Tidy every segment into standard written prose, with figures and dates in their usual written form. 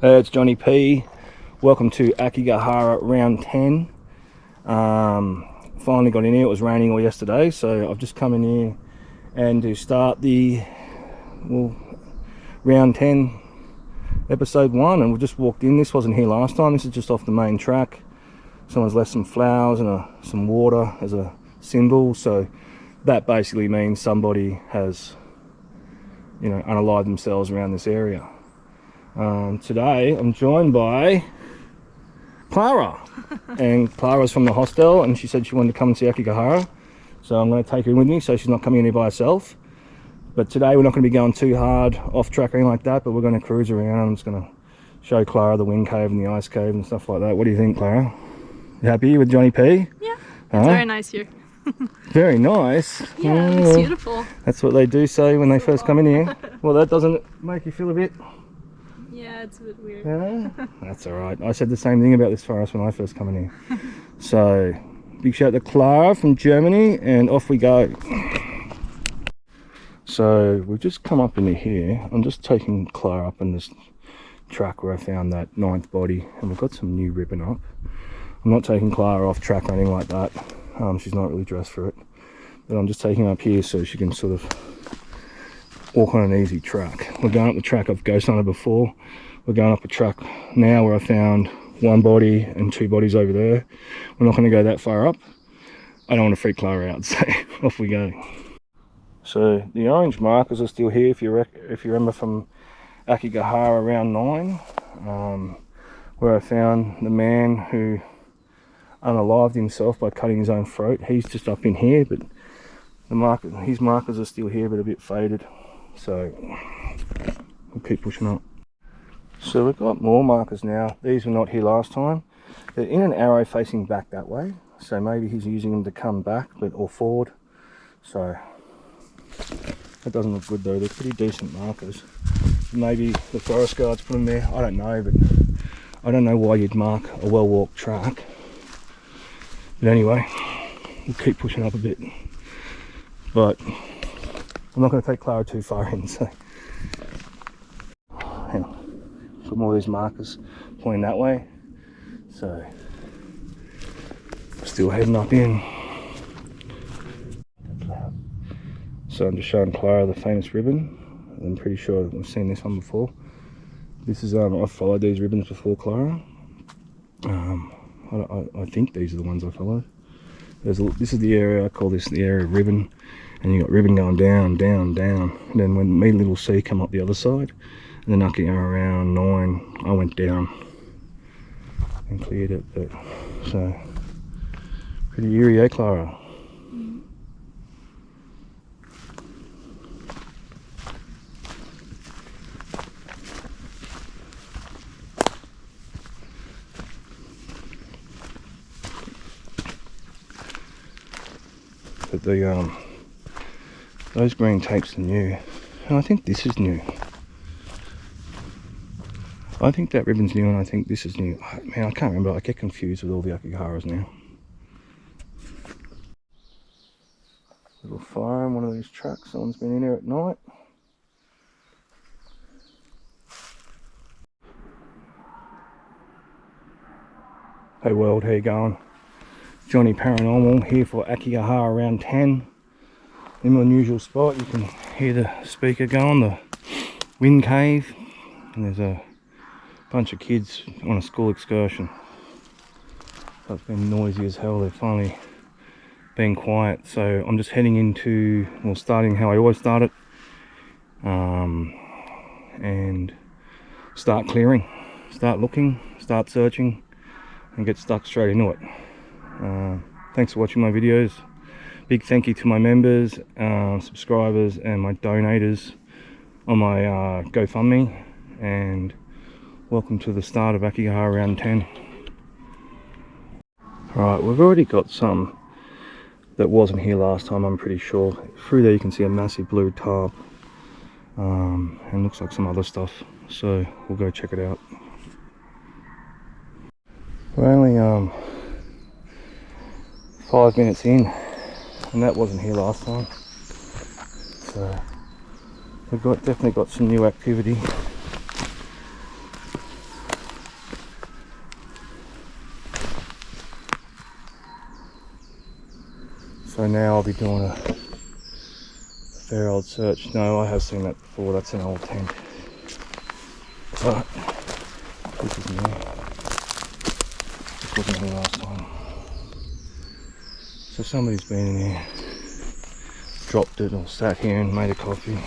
It's Johnny P. Welcome to Aokigahara round 10. Finally got in here. It was raining all yesterday, so I've just come in here and to start the round 10 episode 1, and we just walked in. This wasn't here last time. This is just off the main track. Someone's left some flowers and some water as a symbol, so that basically means somebody has, you know, unalived themselves around this area. Today I'm joined by Clara, and Clara's from the hostel, and she said she wanted to come and see Aokigahara, so I'm going to take her in with me so she's not coming in here by herself. But today we're not going to be going too hard off track or anything like that, but we're going to cruise around. I'm just going to show Clara the wind cave and the ice cave and stuff like that. What do you think, Clara? You happy with Johnny P? Yeah, it's very nice here. Very nice. Yeah, it's beautiful. That's what they do say when they first come in here. Well, that doesn't make you feel a bit... Yeah, it's a bit weird. Yeah? That's alright. I said the same thing about this forest when I first come in here. So, big shout out to Clara from Germany, and off we go. So, we've just come up into here. I'm just taking Clara up on this track where I found that 9th body, and we've got some new ribbon up. I'm not taking Clara off track or anything like that. She's not really dressed for it. But I'm just taking her up here so she can sort of walk on an easy track. We're going up the track I've ghost hunted before. We're going up a track now where I found 1 body and 2 bodies over there. We're not going to go that far up. I don't want to freak Clara out, so off we go. So the orange markers are still here if you remember from Aokigahara round 9, where I found the man who unalived himself by cutting his own throat. He's just up in here, but his markers are still here but a bit faded. So we'll keep pushing up. So we've got more markers now. These were not here last time. They're in an arrow facing back that way, so maybe he's using them to come back or forward. So that doesn't look good though. They're pretty decent markers. Maybe the forest guards put them there, I don't know, but I don't know why you'd mark a well-walked track. But anyway, we'll keep pushing up a bit. But I'm not going to take Clara too far in, so hang on. Got more of these markers pointing that way, so still heading up in. So I'm just showing Clara the famous ribbon. I'm pretty sure we've seen this one before. This is I've followed these ribbons before, Clara. I think these are the ones I followed. This is the area, I call this the area of ribbon, and you got ribbon going down, down, down. And then when me little C come up the other side, and then up around 9, I went down and cleared it. But so pretty eerie, eh, Clara? But those green tapes are new, and I think this is new. I think that ribbon's new, and I think this is new. Man, I can't remember. I get confused with all the Aokigaharas now. Little fire on one of these tracks. Someone's been in here at night. Hey world, how you going? Johnny Paranormal here for Aokigahara round 10. In my unusual spot, you can hear the speaker going, the wind cave, and there's a bunch of kids on a school excursion. So it's been noisy as hell. They've finally been quiet, so I'm just heading into, well, starting how I always start it, and start clearing, start looking, start searching, and get stuck straight into it. Thanks for watching my videos. Big thank you to my members, subscribers, and my donators on my GoFundMe, and welcome to the start of Aokigahara round 10. Alright, we've already got some that wasn't here last time, I'm pretty sure. Through there you can see a massive blue tarp, and looks like some other stuff, so we'll go check it out. We're only 5 minutes in, and that wasn't here last time, so we've definitely got some new activity. So now I'll be doing a fair old search. No, I have seen that before. That's an old tent. But this is new. This wasn't here last time. So somebody's been in here, dropped it, or sat here and made a coffee.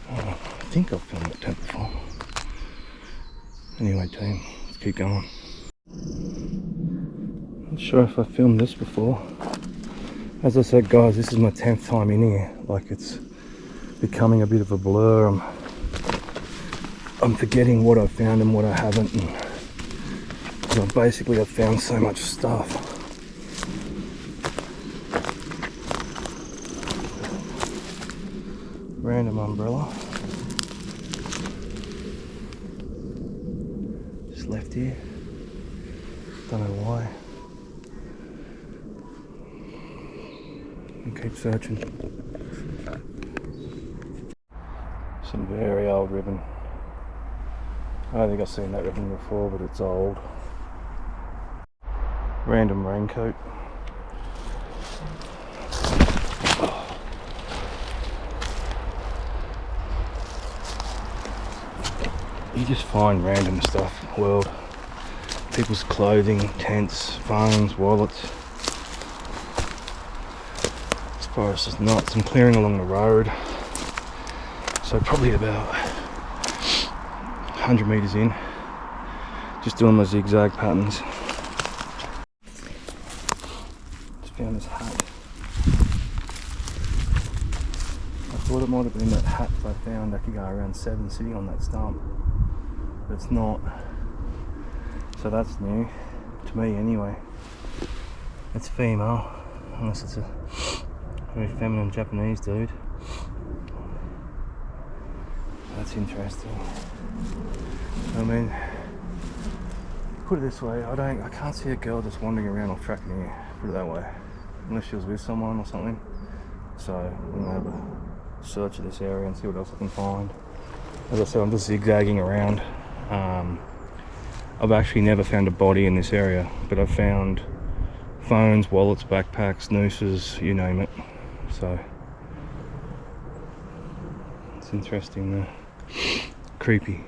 I think I've filmed that tent before. Anyway, team, let's keep going. Not sure if I filmed this before. As I said, guys, this is my 10th time in here. Like, it's becoming a bit of a blur. I'm forgetting what I've found and what I haven't, and I've found so much stuff. Random umbrella. Just left here. Don't know why. And keep searching. Some very old ribbon. I don't think I've seen that ribbon before, but it's old. Random raincoat. You just find random stuff in the world. People's clothing, tents, phones, wallets. This forest is nuts. I'm clearing along the road. So probably about 100 metres in. Just doing my zigzag patterns. Just found this hat. I thought it might have been that hat I found Aokigahara around 7 sitting on that stump. But it's not. So that's new. To me anyway. It's female. Unless it's a very feminine Japanese dude. That's interesting. I mean, put it this way, I can't see a girl just wandering around off track in here, put it that way. Unless she was with someone or something. So I'm gonna have a search of this area and see what else I can find. As I said, I'm just zigzagging around. I've actually never found a body in this area, but I've found phones, wallets, backpacks, nooses, you name it. So it's interesting there. Creepy.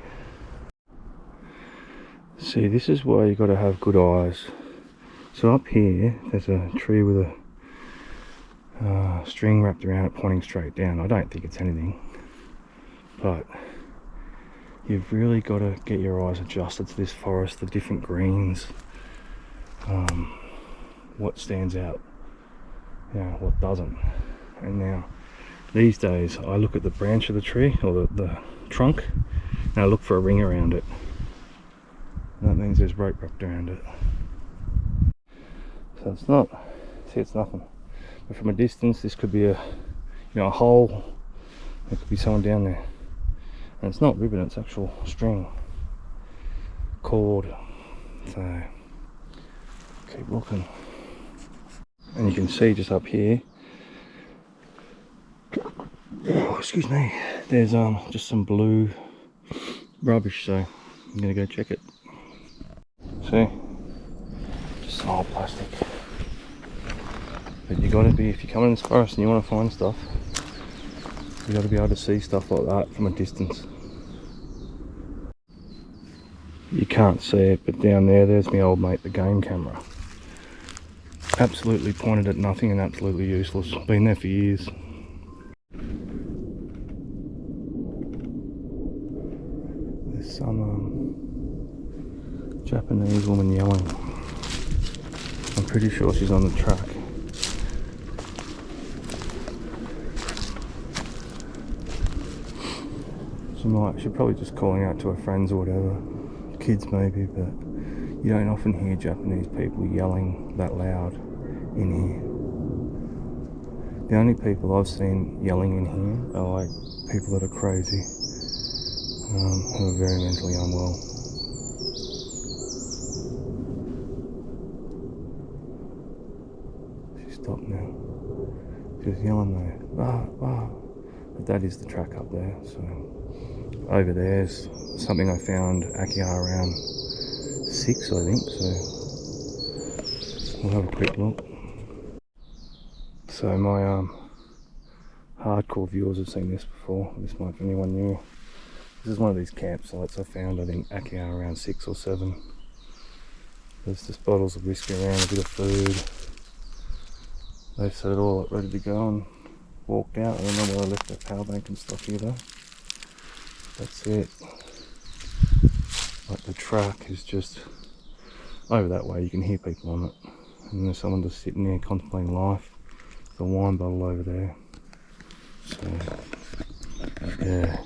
See, this is why you got to have good eyes. So up here there's a tree with a string wrapped around it pointing straight down. I don't think it's anything, but you've really got to get your eyes adjusted to this forest, the different greens, what stands out, what doesn't. And now these days I look at the branch of the tree or the trunk and I look for a ring around it. And that means there's rope wrapped around it. So it's not, see, it's nothing. But from a distance this could be a hole. There could be someone down there. And it's not ribbon, it's actual string, cord. So keep looking. And you can see just up here, oh, excuse me, there's just some blue rubbish, so I'm gonna go check it. See, just some old plastic. But you gotta be, if you come in this forest and you want to find stuff, you got to be able to see stuff like that from a distance. You can't see it, but down there's my old mate, the game camera. Absolutely pointed at nothing and absolutely useless. Been there for years. There's some Japanese woman yelling. I'm pretty sure she's on the track. She's probably just calling out to her friends or whatever, kids maybe, but you don't often hear Japanese people yelling that loud in here. The only people I've seen yelling in here are like people that are crazy, who are very mentally unwell. She stopped now. She was yelling though, ah, ah. But that is the track up there, so. Over there's something I found Aokigahara around 6, I think, so We'll have a quick look. So my hardcore viewers have seen this before. This might be anyone new. This is one of these campsites I found, I think, Aokigahara around 6 or 7. There's just bottles of whiskey around, a bit of food. They've set it all up ready to go and walked out. I don't know where I left their power bank and stuff here though. That's it. Like the track is just over that way, you can hear people on it. And there's someone just sitting there contemplating life. The wine bottle over there. So yeah,